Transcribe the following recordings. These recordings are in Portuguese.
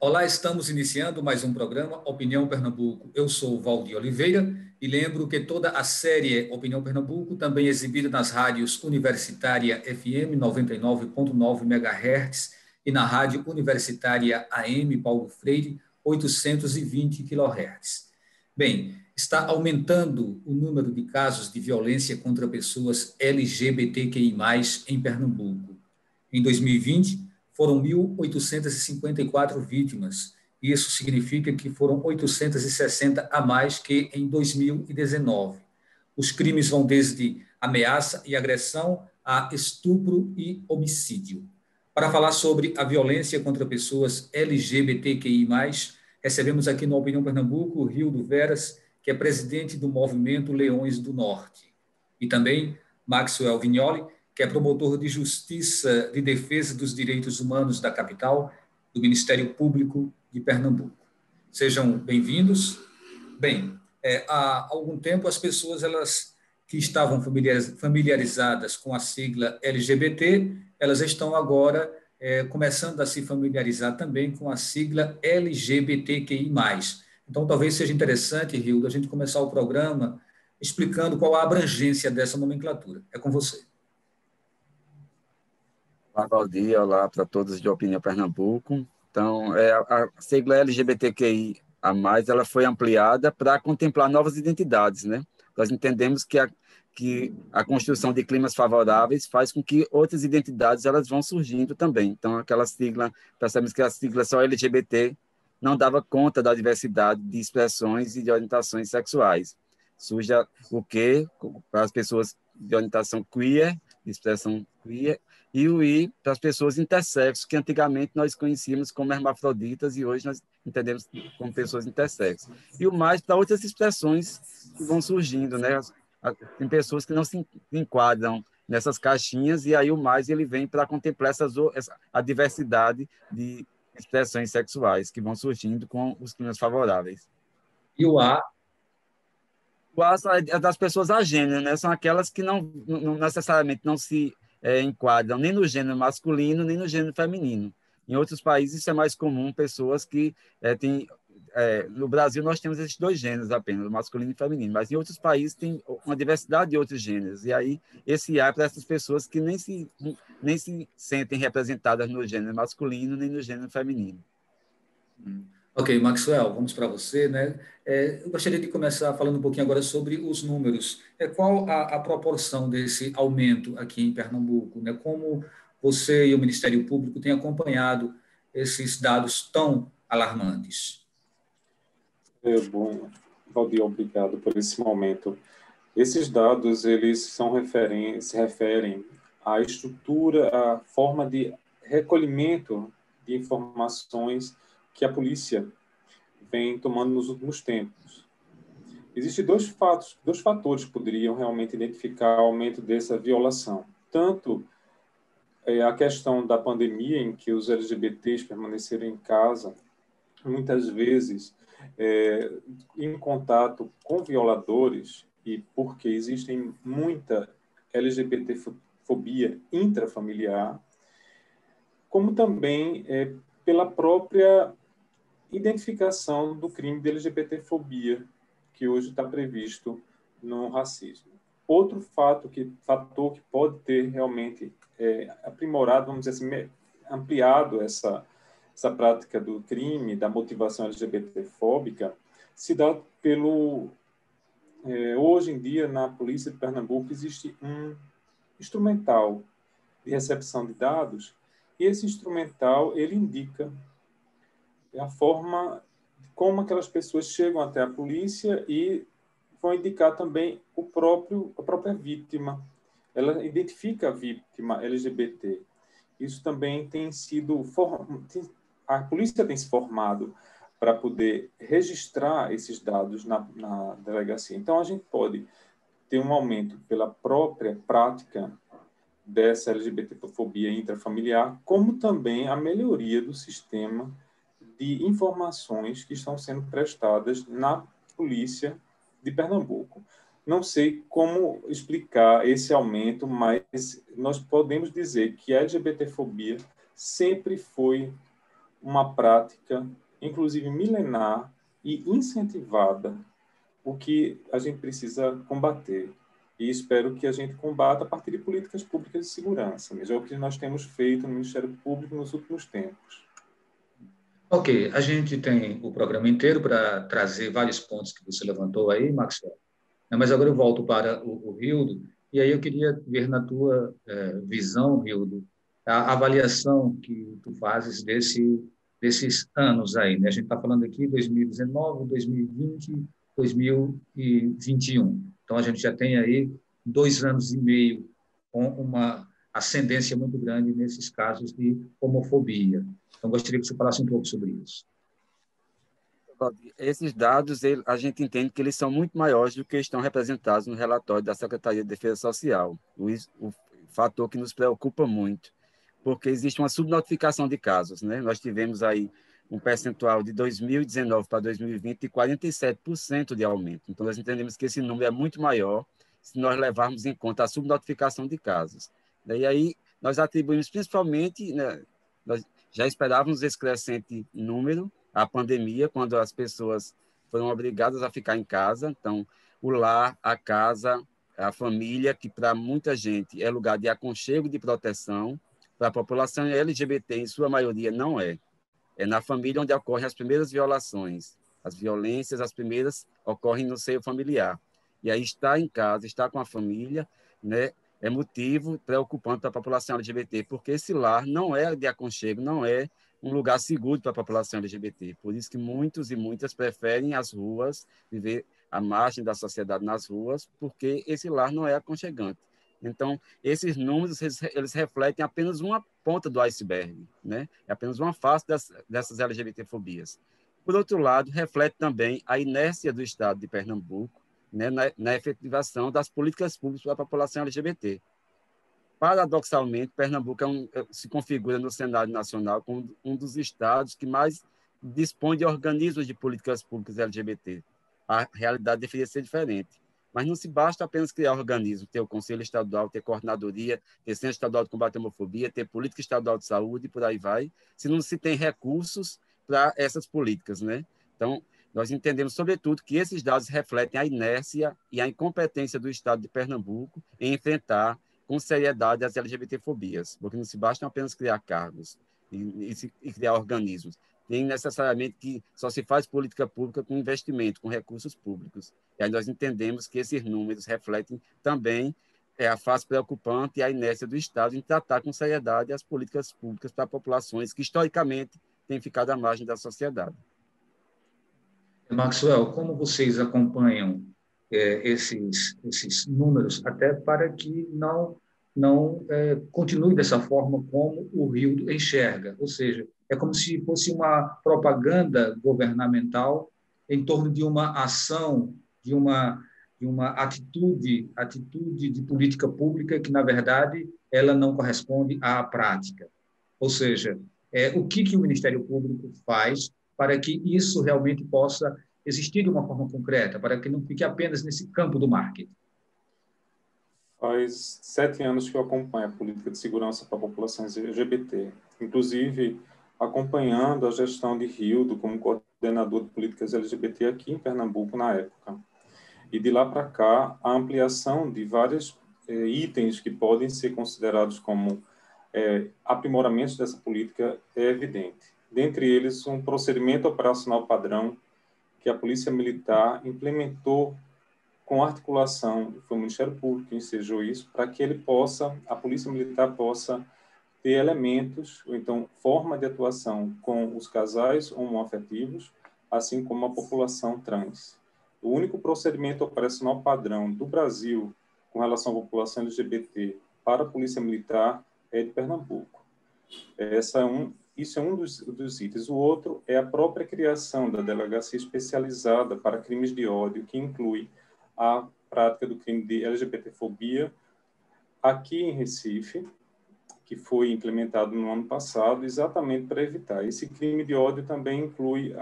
Olá, estamos iniciando mais um programa Opinião Pernambuco. Eu sou Valdir Oliveira e lembro que toda a série Opinião Pernambuco também é exibida nas rádios Universitária FM 99.9 MHz e na Rádio Universitária AM Paulo Freire 820 kHz. Bem, está aumentando o número de casos de violência contra pessoas LGBTQI+, em Pernambuco. Em 2020, foram 1.854 vítimas. Isso significa que foram 860 a mais que em 2019. Os crimes vão desde ameaça e agressão a estupro e homicídio. Para falar sobre a violência contra pessoas LGBTQI+, recebemos aqui no Opinião Pernambuco o Rildo Veras, que é presidente do movimento Leões do Norte. E também Maxwell Vignoli, que é promotor de Justiça de Defesa dos Direitos Humanos da capital, do Ministério Público de Pernambuco. Sejam bem-vindos. Bem, há algum tempo as pessoas que estavam familiarizadas com a sigla LGBT, elas estão agora começando a se familiarizar também com a sigla LGBTQI+. Então, talvez seja interessante, Rildo, a gente começar o programa explicando qual a abrangência dessa nomenclatura. É com você. Olá, Valdir, olá para todos de Opinião Pernambuco. Então, a sigla LGBTQI+, ela foi ampliada para contemplar novas identidades, né? Nós entendemos que a construção de climas favoráveis faz com que outras identidades elas vão surgindo também. Então, percebemos que a sigla só LGBT não dava conta da diversidade de expressões e de orientações sexuais. Surge o quê? Para as pessoas de orientação queer, de expressão queer, e o I para as pessoas intersexos, que antigamente nós conhecíamos como hermafroditas e hoje nós entendemos como pessoas intersexos. E o mais para outras expressões que vão surgindo, né? Tem pessoas que não se enquadram nessas caixinhas e aí o mais ele vem para contemplar a diversidade de expressões sexuais que vão surgindo com os climas favoráveis. E o A? O A é das pessoas agêneras, né? São aquelas que não necessariamente não se enquadram nem no gênero masculino, nem no gênero feminino. Em outros países isso é mais comum, pessoas que têm... no Brasil nós temos esses dois gêneros apenas, o masculino e o feminino, mas em outros países tem uma diversidade de outros gêneros, e aí esse A é para essas pessoas que nem se sentem representadas no gênero masculino nem no gênero feminino. Ok, Maxwell, vamos para você, né? Eu gostaria de começar falando um pouquinho agora sobre os números. Qual a proporção desse aumento aqui em Pernambuco, né? Como você e o Ministério Público têm acompanhado esses dados tão alarmantes? Bom, Valdir, obrigado por esse momento. Esses dados, eles se referem à estrutura, à forma de recolhimento de informações que a polícia vem tomando nos últimos tempos. Existem dois fatores que poderiam realmente identificar o aumento dessa violação. Tanto a questão da pandemia, em que os LGBTs permaneceram em casa, muitas vezes em contato com violadores, e porque existem muita LGBTfobia intrafamiliar, como também pela própria identificação do crime de LGBTfobia, que hoje está previsto no racismo. Outro fator que pode ter realmente aprimorado, vamos dizer assim, ampliado essa prática do crime, da motivação LGBTfóbica, se dá hoje em dia, na Polícia de Pernambuco, existe um instrumental de recepção de dados, e esse instrumental, ele indica a forma como aquelas pessoas chegam até a polícia e vão indicar também a própria vítima. Ela identifica a vítima LGBT. Isso também tem sido... A polícia tem se formado para poder registrar esses dados na delegacia. Então, a gente pode ter um aumento pela própria prática dessa LGBTfobia intrafamiliar, como também a melhoria do sistema de informações que estão sendo prestadas na Polícia de Pernambuco. Não sei como explicar esse aumento, mas nós podemos dizer que a LGBTfobia sempre foi uma prática, inclusive milenar e incentivada, o que a gente precisa combater. E espero que a gente combata a partir de políticas públicas de segurança, mas é o que nós temos feito no Ministério Público nos últimos tempos. Ok, a gente tem o programa inteiro para trazer vários pontos que você levantou aí, Maxwell. Mas agora eu volto para o Rildo, e aí eu queria ver na tua visão, Rildo, a avaliação que tu fazes desses anos aí, né? A gente está falando aqui 2019, 2020, 2021. Então, a gente já tem aí 2 anos e meio com uma ascendência muito grande nesses casos de homofobia. Então, gostaria que você falasse um pouco sobre isso. Esses dados, a gente entende que eles são muito maiores do que estão representados no relatório da Secretaria de Defesa Social. O fator que nos preocupa muito, porque existe uma subnotificação de casos, né? Nós tivemos aí um percentual de 2019 para 2020 de 47% de aumento. Então, nós entendemos que esse número é muito maior se nós levarmos em conta a subnotificação de casos. E aí, nós atribuímos principalmente, né, nós já esperávamos esse crescente número, a pandemia, quando as pessoas foram obrigadas a ficar em casa. Então, o lar, a casa, a família, que para muita gente é lugar de aconchego e de proteção, para a população LGBT, em sua maioria, não é. É na família onde ocorrem as primeiras violações. As violências, as primeiras, ocorrem no seio familiar. E aí estar em casa, estar com a família, né, é motivo preocupante para a população LGBT, porque esse lar não é de aconchego, não é um lugar seguro para a população LGBT. Por isso que muitos e muitas preferem as ruas, viver à margem da sociedade nas ruas, porque esse lar não é aconchegante. Então, esses números, eles refletem apenas uma ponta do iceberg, né? É apenas uma face dessas LGBT-fobias. Por outro lado, reflete também a inércia do Estado de Pernambuco, né, na efetivação das políticas públicas para a população LGBT. Paradoxalmente, Pernambuco se configura no cenário nacional como um dos estados que mais dispõe de organismos de políticas públicas LGBT. A realidade deveria ser diferente. Mas não se basta apenas criar organismos, ter o Conselho Estadual, ter coordenadoria, ter Centro Estadual de Combate à Homofobia, ter Política Estadual de Saúde, e por aí vai, se não se tem recursos para essas políticas, né? Então, nós entendemos, sobretudo, que esses dados refletem a inércia e a incompetência do Estado de Pernambuco em enfrentar com seriedade as LGBT-fobias, porque não se basta apenas criar cargos e criar organismos. Tem necessariamente que só se faz política pública com investimento, com recursos públicos. E aí nós entendemos que esses números refletem também a face preocupante e a inércia do Estado em tratar com seriedade as políticas públicas para populações que, historicamente, têm ficado à margem da sociedade. Maxwell, como vocês acompanham esses números, até para que não continue dessa forma como o Rio enxerga, ou seja, é como se fosse uma propaganda governamental em torno de uma ação, de uma atitude de política pública que, na verdade, ela não corresponde à prática. Ou seja, o que o Ministério Público faz para que isso realmente possa existir de uma forma concreta, para que não fique apenas nesse campo do marketing? Faz 7 anos que eu acompanho a política de segurança para populações LGBT, inclusive acompanhando a gestão de Rildo como coordenador de políticas LGBT aqui em Pernambuco na época. E de lá para cá, a ampliação de vários itens que podem ser considerados como aprimoramentos dessa política é evidente. Dentre eles, um procedimento operacional padrão que a Polícia Militar implementou com articulação, foi o Ministério Público que ensejou isso, para que a Polícia Militar possa ter elementos, ou então forma de atuação com os casais homoafetivos, assim como a população trans. O único procedimento operacional padrão do Brasil com relação à população LGBT para a Polícia Militar é de Pernambuco. Isso é um dos itens. O outro é a própria criação da Delegacia Especializada para Crimes de Ódio, que inclui a prática do crime de LGBTfobia aqui em Recife, que foi implementado no ano passado, exatamente para evitar. Esse crime de ódio também inclui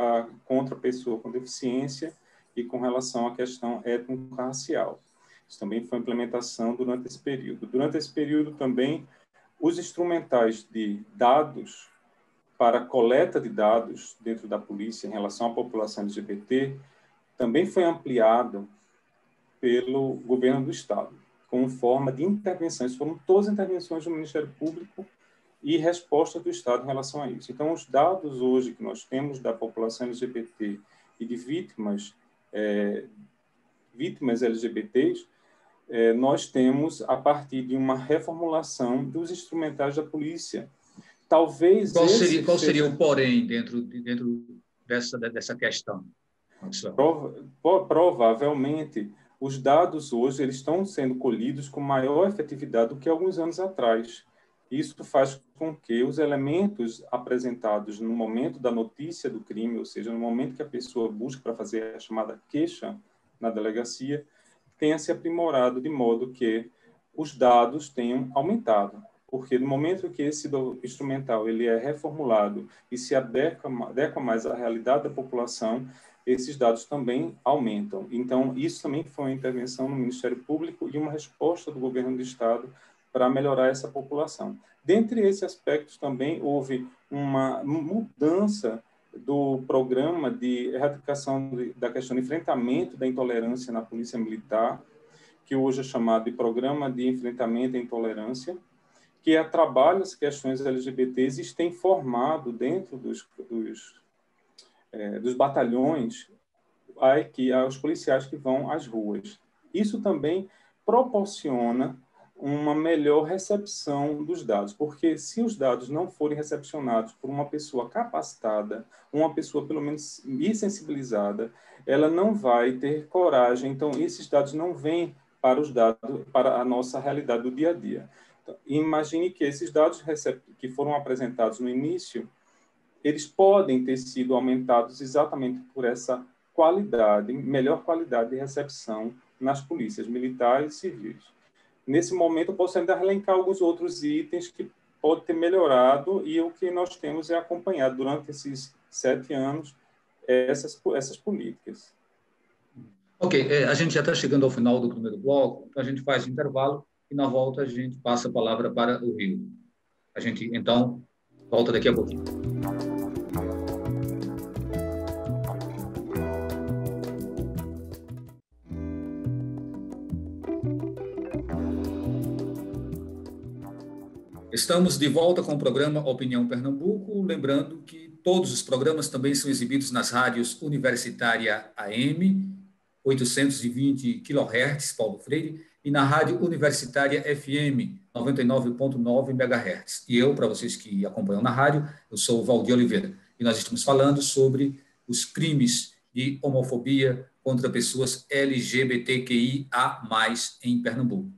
contra a pessoa com deficiência e com relação à questão étnico-racial. Isso também foi implementação durante esse período. Durante esse período também, os instrumentais de dados para a coleta de dados dentro da polícia em relação à população LGBT também foi ampliado pelo governo do Estado, como forma de intervenções. Foram todas intervenções do Ministério Público e resposta do Estado em relação a isso. Então, os dados hoje que nós temos da população LGBT e de vítimas LGBTs, nós temos a partir de uma reformulação dos instrumentais da polícia. Talvez qual seria o porém dentro dessa questão? Provavelmente, os dados hoje eles estão sendo colhidos com maior efetividade do que alguns anos atrás. Isso faz com que os elementos apresentados no momento da notícia do crime, ou seja, no momento que a pessoa busca para fazer a chamada queixa na delegacia, tenha se aprimorado de modo que os dados tenham aumentado. Porque no momento que esse instrumental ele é reformulado e se adequa mais à realidade da população, esses dados também aumentam. Então, isso também foi uma intervenção no Ministério Público e uma resposta do governo do Estado para melhorar essa população. Dentre esses aspectos também houve uma mudança do programa de erradicação da questão de enfrentamento da intolerância na Polícia Militar, que hoje é chamado de Programa de Enfrentamento à Intolerância, que trabalha as questões LGBTs e tem formado dentro dos batalhões os policiais que vão às ruas. Isso também proporciona uma melhor recepção dos dados, porque se os dados não forem recepcionados por uma pessoa capacitada, uma pessoa pelo menos sensibilizada, ela não vai ter coragem. Então, esses dados não vêm para a nossa realidade do dia a dia. Então, imagine que esses dados que foram apresentados no início, eles podem ter sido aumentados exatamente por essa melhor qualidade de recepção nas polícias militares e civis. Nesse momento, eu posso ainda elencar alguns outros itens que podem ter melhorado, e o que nós temos é acompanhado durante esses 7 anos essas políticas. Ok, a gente já está chegando ao final do primeiro bloco, então a gente faz um intervalo e na volta a gente passa a palavra para o Rio. A gente, então, volta daqui a pouquinho. Estamos de volta com o programa Opinião Pernambuco, lembrando que todos os programas também são exibidos nas rádios Universitária AM, 820 kHz, Paulo Freire, e na Rádio Universitária FM, 99,9 MHz. E eu, para vocês que acompanham na rádio, eu sou o Valdir Oliveira, e nós estamos falando sobre os crimes de homofobia contra pessoas LGBTQIA+, em Pernambuco.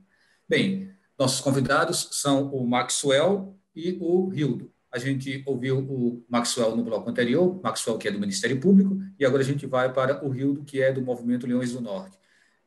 Bem, nossos convidados são o Maxwell e o Hildo. A gente ouviu o Maxwell no bloco anterior, Maxwell que é do Ministério Público, e agora a gente vai para o Hildo, que é do Movimento Leões do Norte.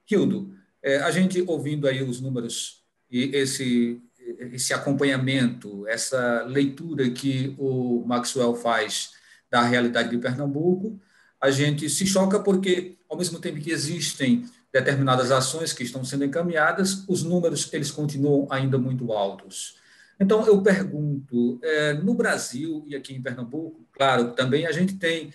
Hildo, a gente ouvindo aí os números e esse acompanhamento, essa leitura que o Maxwell faz da realidade de Pernambuco, a gente se choca porque, ao mesmo tempo que existem determinadas ações que estão sendo encaminhadas, os números eles continuam ainda muito altos. Então, eu pergunto, no Brasil e aqui em Pernambuco, claro, também a gente tem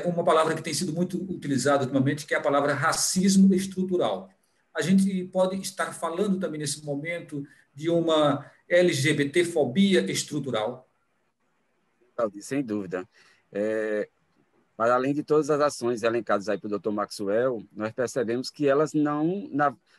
uma palavra que tem sido muito utilizada ultimamente, que é a palavra racismo estrutural. A gente pode estar falando também nesse momento de uma LGBTfobia estrutural? Sem dúvida. Para além de todas as ações elencadas aí pelo Dr. Maxwell, nós percebemos que elas não,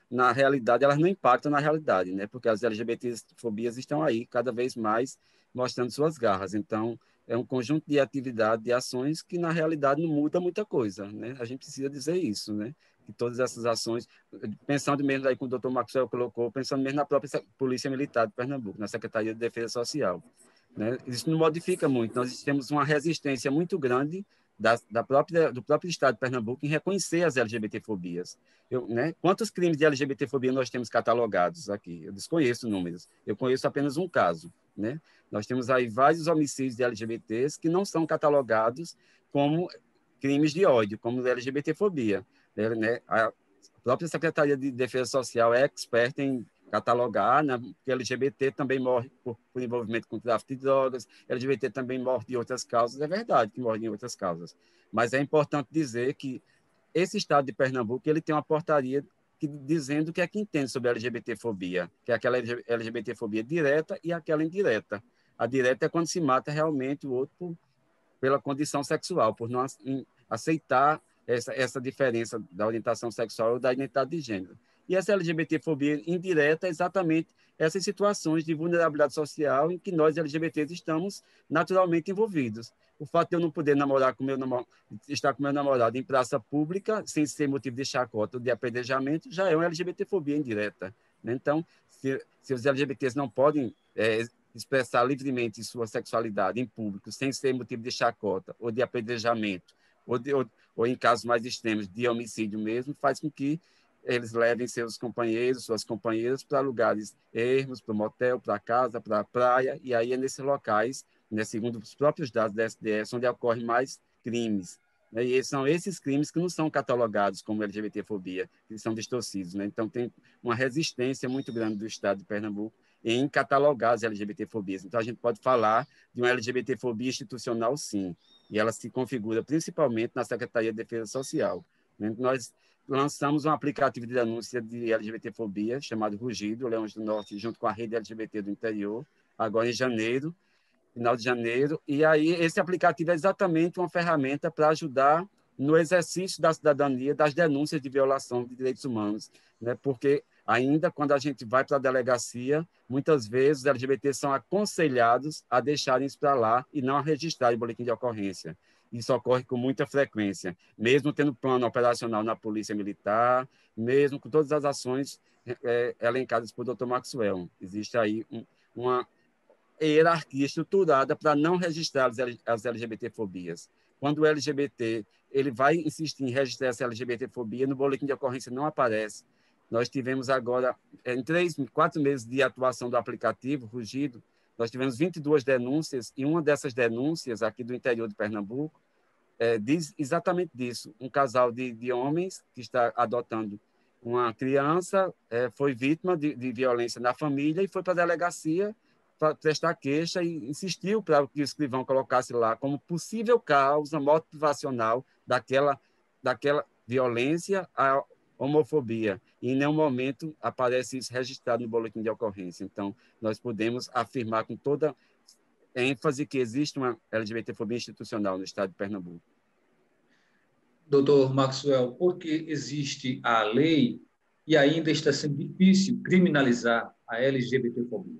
na realidade, elas não impactam na realidade, né? Porque as LGBTfobias estão aí cada vez mais mostrando suas garras. Então, é um conjunto de atividades, de ações que, na realidade, não muda muita coisa, né? A gente precisa dizer isso, né? Que todas essas ações, pensando mesmo aí como o Dr. Maxwell colocou, pensando mesmo na própria Polícia Militar de Pernambuco, na Secretaria de Defesa Social, né? Isso não modifica muito. Nós temos uma resistência muito grande do próprio Estado de Pernambuco em reconhecer as LGBTfobias. Né? Quantos crimes de LGBTfobia nós temos catalogados aqui? Eu desconheço números. Eu conheço apenas um caso. Né? Nós temos aí vários homicídios de LGBTs que não são catalogados como crimes de ódio, como LGBTfobia. Né? A própria Secretaria de Defesa Social é experta em catalogar, né? Porque LGBT também morre por envolvimento com tráfico de drogas, LGBT também morre de outras causas, é verdade que morre de outras causas, mas é importante dizer que esse estado de Pernambuco ele tem uma portaria dizendo o que é que entende sobre a LGBTfobia, que é aquela LGBTfobia direta e aquela indireta. A direta é quando se mata realmente o outro pela condição sexual, por não aceitar essa diferença da orientação sexual ou da identidade de gênero. E essa LGBTfobia indireta é exatamente essas situações de vulnerabilidade social em que nós, LGBTs, estamos naturalmente envolvidos. O fato de eu não poder namorar com estar com meu namorado em praça pública, sem ser motivo de chacota ou de apedrejamento, já é uma LGBTfobia indireta. Né? Então, se os LGBTs não podem expressar livremente sua sexualidade em público, sem ser motivo de chacota ou de apedrejamento, ou em casos mais extremos, de homicídio mesmo, faz com que eles levem seus companheiros, suas companheiras para lugares ermos, para o motel, para a casa, para a praia, e aí é nesses locais, né, segundo os próprios dados da SDS, onde ocorrem mais crimes. Né, e são esses crimes que não são catalogados como LGBTfobia, que são distorcidos. Né? Então, tem uma resistência muito grande do Estado de Pernambuco em catalogar as LGBTfobias. Então, a gente pode falar de uma LGBTfobia institucional, sim, e ela se configura principalmente na Secretaria de Defesa Social. Né? Nós lançamos um aplicativo de denúncia de LGBTfobia chamado Rugido, Leões do Norte, junto com a rede LGBT do interior, agora em janeiro, final de janeiro, e aí esse aplicativo é exatamente uma ferramenta para ajudar no exercício da cidadania, das denúncias de violação de direitos humanos, né? Porque ainda quando a gente vai para a delegacia, muitas vezes os LGBTs são aconselhados a deixarem isso para lá e não a registrar em boletim de ocorrência. Isso ocorre com muita frequência, mesmo tendo plano operacional na Polícia Militar, mesmo com todas as ações elencadas por Dr. Maxwell. Existe aí uma hierarquia estruturada para não registrar as LGBTfobias. Quando o LGBT ele vai insistir em registrar essa LGBTfobia, no boletim de ocorrência não aparece. Nós tivemos agora, em 4 meses de atuação do aplicativo Rugido, nós tivemos 22 denúncias, e uma dessas denúncias aqui do interior de Pernambuco diz exatamente disso. Um casal de homens que está adotando uma criança foi vítima de violência na família e foi para a delegacia para prestar queixa e insistiu para que o escrivão colocasse lá como possível causa motivacional daquela violência a homofobia. E em nenhum momento aparece isso registrado no boletim de ocorrência. Então, nós podemos afirmar com toda ênfase que existe uma LGBTfobia institucional no estado de Pernambuco. Doutor Maxwell, por que existe a lei e ainda está sendo difícil criminalizar a LGBTfobia?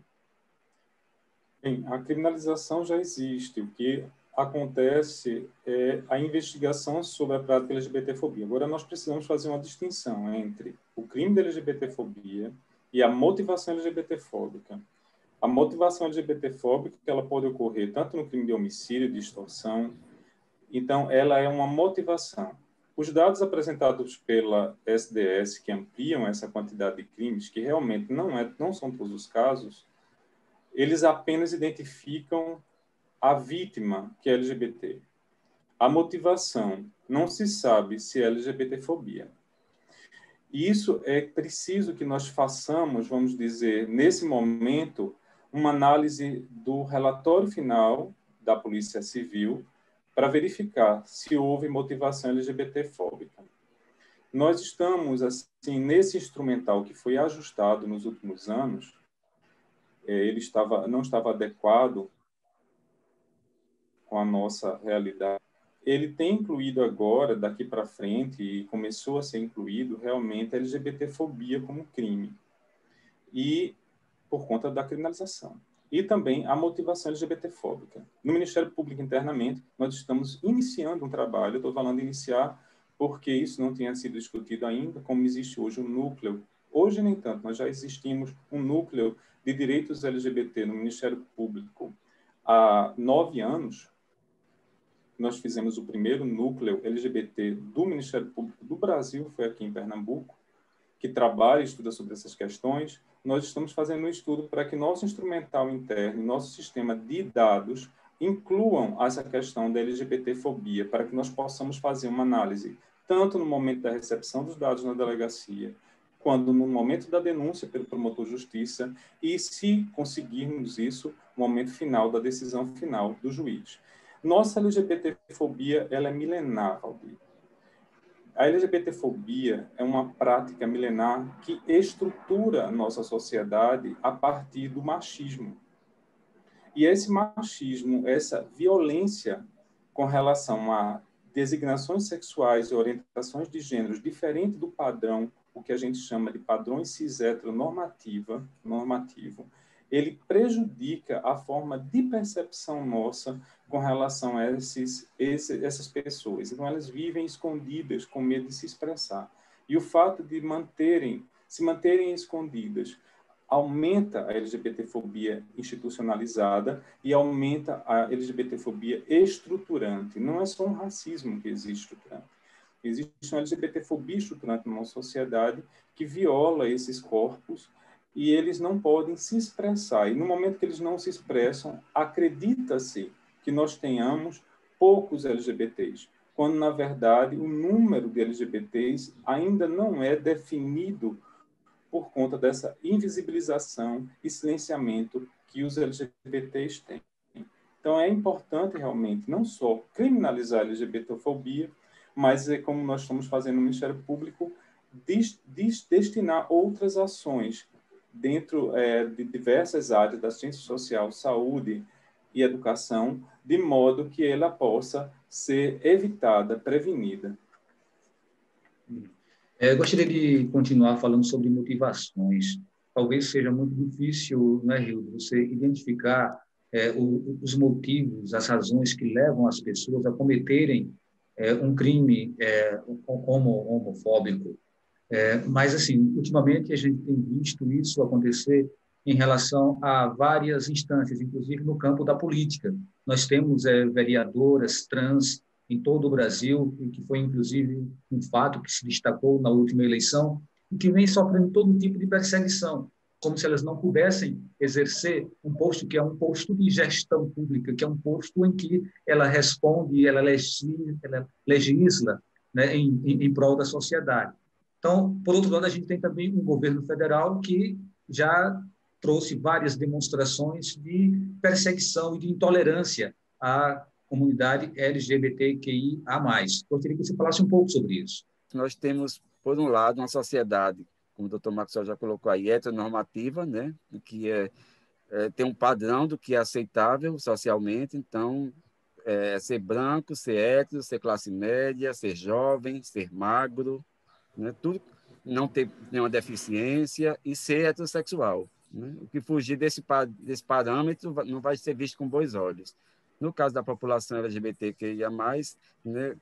Bem, a criminalização já existe. O que acontece é a investigação sobre a prática LGBTfobia. Agora, nós precisamos fazer uma distinção entre o crime de LGBTfobia e a motivação LGBTfóbica. A motivação LGBTfóbica ela pode ocorrer tanto no crime de homicídio, de extorsão. Então, ela é uma motivação. Os dados apresentados pela SDS, que ampliam essa quantidade de crimes, que realmente não são todos os casos, eles apenas identificam a vítima, que é LGBT. A motivação, não se sabe se é LGBTfobia. E isso é preciso que nós façamos, vamos dizer, nesse momento, uma análise do relatório final da Polícia Civil para verificar se houve motivação LGBTfóbica. Nós estamos, assim, nesse instrumental que foi ajustado nos últimos anos, ele não estava adequado com a nossa realidade. Ele tem incluído agora, daqui para frente, e começou a ser incluído realmente a LGBTfobia como crime. E por conta da criminalização. E também a motivação LGBTfóbica. No Ministério Público, internamente, nós estamos iniciando um trabalho, estou falando iniciar porque isso não tinha sido discutido ainda, como existe hoje um núcleo. Hoje, nem tanto, nós já existimos um núcleo de direitos LGBT no Ministério Público há 9 anos. Nós fizemos o primeiro núcleo LGBT do Ministério Público do Brasil, foi aqui em Pernambuco, que trabalha e estuda sobre essas questões. Nós estamos fazendo um estudo para que nosso instrumental interno, nosso sistema de dados, incluam essa questão da LGBTfobia, para que nós possamos fazer uma análise, tanto no momento da recepção dos dados na delegacia, quando no momento da denúncia pelo promotor de justiça e, se conseguirmos isso, no momento final da decisão final do juiz. Nossa LGBTfobia, ela é milenar, Valdir. A LGBTfobia é uma prática milenar que estrutura a nossa sociedade a partir do machismo. E esse machismo, essa violência com relação a designações sexuais e orientações de gêneros diferente do padrão, o que a gente chama de padrões cis-heteronormativo, ele prejudica a forma de percepção nossa com relação a essas pessoas. Então, elas vivem escondidas, com medo de se expressar. E o fato de se manterem escondidas aumenta a LGBTfobia institucionalizada e aumenta a LGBTfobia estruturante. Não é só um racismo que existe estruturante. Existe uma LGBTfobia estruturante na nossa sociedade que viola esses corpos e eles não podem se expressar. E no momento que eles não se expressam, acredita-se que nós tenhamos poucos LGBTs, quando, na verdade, o número de LGBTs ainda não é definido por conta dessa invisibilização e silenciamento que os LGBTs têm. Então, é importante, realmente, não só criminalizar a LGBTfobia, mas, como nós estamos fazendo no Ministério Público, destinar outras ações dentro de diversas áreas da ciência social, saúde e educação, de modo que ela possa ser evitada, prevenida. Eu gostaria de continuar falando sobre motivações. Talvez seja muito difícil, né, Hildo, você identificar os motivos, as razões que levam as pessoas a cometerem um crime homofóbico. Mas, assim, ultimamente a gente tem visto isso acontecer em relação a várias instâncias, inclusive no campo da política. Nós temos vereadoras trans em todo o Brasil, e que foi, inclusive, um fato que se destacou na última eleição, e que vem sofrendo todo tipo de perseguição, como se elas não pudessem exercer um posto que é um posto de gestão pública, que é um posto em que ela responde, ela legisla, né, em prol da sociedade. Então, por outro lado, a gente tem também um governo federal que já trouxe várias demonstrações de perseguição e de intolerância à comunidade LGBTQIA+. Gostaria que você falasse um pouco sobre isso. Nós temos, por um lado, uma sociedade, como o doutor Maxwell já colocou aí, heteronormativa, né? Que tem um padrão do que é aceitável socialmente. Então, ser branco, ser hétero, ser classe média, ser jovem, ser magro, né? Tudo, não ter nenhuma deficiência e ser heterossexual, né? O que fugir desse parâmetro não vai ser visto com bons olhos. No caso da população LGBTQIA+, né,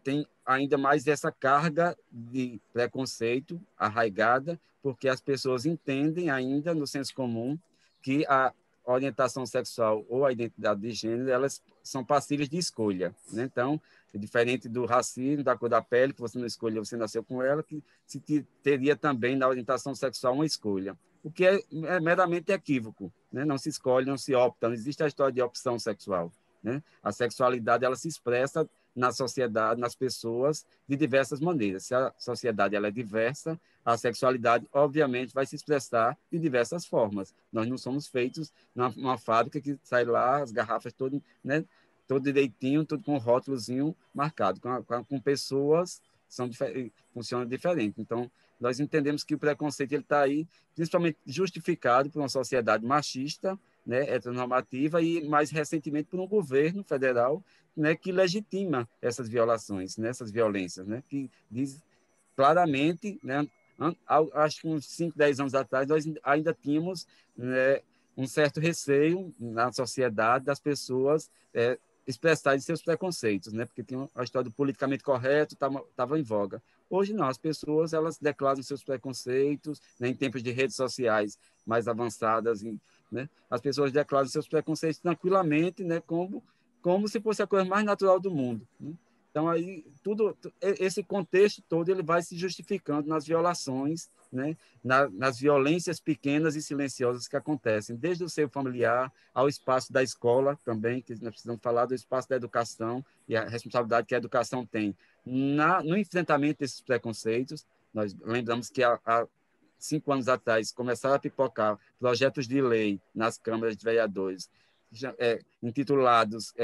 tem ainda mais essa carga de preconceito arraigada, porque as pessoas entendem ainda no senso comum que a orientação sexual ou a identidade de gênero, elas são passíveis de escolha, né? Então, diferente do racismo, da cor da pele, que você não escolheu, você nasceu com ela, que se teria também na orientação sexual uma escolha, o que é meramente equívoco, né? Não se escolhe, não se opta, não existe a história de opção sexual, né? A sexualidade, ela se expressa na sociedade, nas pessoas, de diversas maneiras. Se a sociedade ela é diversa, a sexualidade, obviamente, vai se expressar de diversas formas. Nós não somos feitos numa fábrica que sai lá, as garrafas todas, né, todo direitinho, tudo com um rótulozinho marcado. Com pessoas, funcionam diferente. Então, nós entendemos que o preconceito está aí, principalmente justificado por uma sociedade machista, né, heteronormativa, e mais recentemente por um governo federal, né, que legitima essas violações, né, essas violências, né, que diz claramente, né, acho que uns 5, 10 anos atrás, nós ainda tínhamos, né, um certo receio na sociedade das pessoas expressarem seus preconceitos, né, porque tinha a história do politicamente correto, estava em voga. Hoje não, as pessoas elas declaram seus preconceitos, né, em tempos de redes sociais mais avançadas, né, as pessoas declaram seus preconceitos tranquilamente, né, como se fosse a coisa mais natural do mundo, né? Então, aí, esse contexto todo ele vai se justificando nas violações, né? Nas violências pequenas e silenciosas que acontecem, desde o seio familiar ao espaço da escola também, que nós precisamos falar do espaço da educação e a responsabilidade que a educação tem no enfrentamento desses preconceitos, Nós lembramos que há 5 anos atrás começaram a pipocar projetos de lei nas câmaras de vereadores, intitulados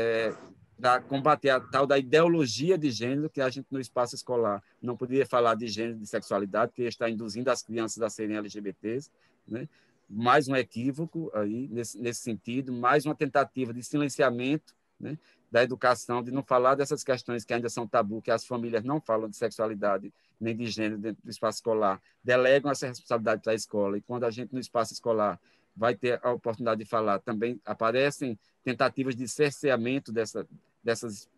para combater a tal da ideologia de gênero, que a gente no espaço escolar não poderia falar de gênero, de sexualidade, porque está induzindo as crianças a serem LGBTs, né? Mais um equívoco aí nesse sentido, mais uma tentativa de silenciamento, né, da educação, de não falar dessas questões que ainda são tabu, que as famílias não falam de sexualidade nem de gênero dentro do espaço escolar, delegam essa responsabilidade para a escola, e quando a gente no espaço escolar vai ter a oportunidade de falar, também aparecem tentativas de cerceamento dessas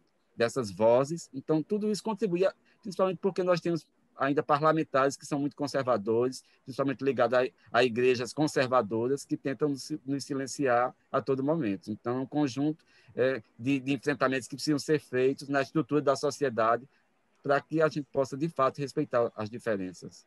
vozes. Então, tudo isso contribui, principalmente porque nós temos ainda parlamentares que são muito conservadores, principalmente ligados a igrejas conservadoras que tentam nos silenciar a todo momento. Então, é um conjunto de enfrentamentos que precisam ser feitos na estrutura da sociedade para que a gente possa, de fato, respeitar as diferenças.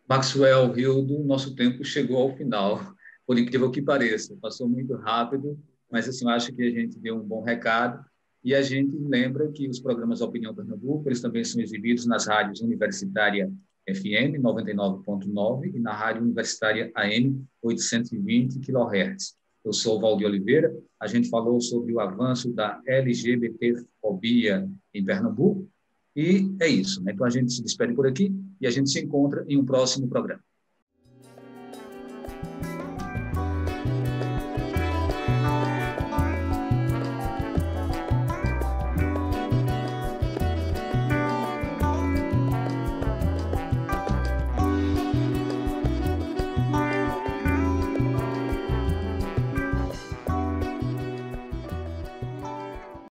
Maxwell, Hildo, nosso tempo chegou ao final, por incrível que pareça. Passou muito rápido, mas assim, eu acho que a gente deu um bom recado. E a gente lembra que os programas Opinião Pernambuco, eles também são exibidos nas rádios Universitária FM 99.9 e na Rádio Universitária AM 820 kHz. Eu sou Valdir Oliveira. A gente falou sobre o avanço da LGBTfobia em Pernambuco. E é isso, né? Então a gente se despede por aqui e a gente se encontra em um próximo programa.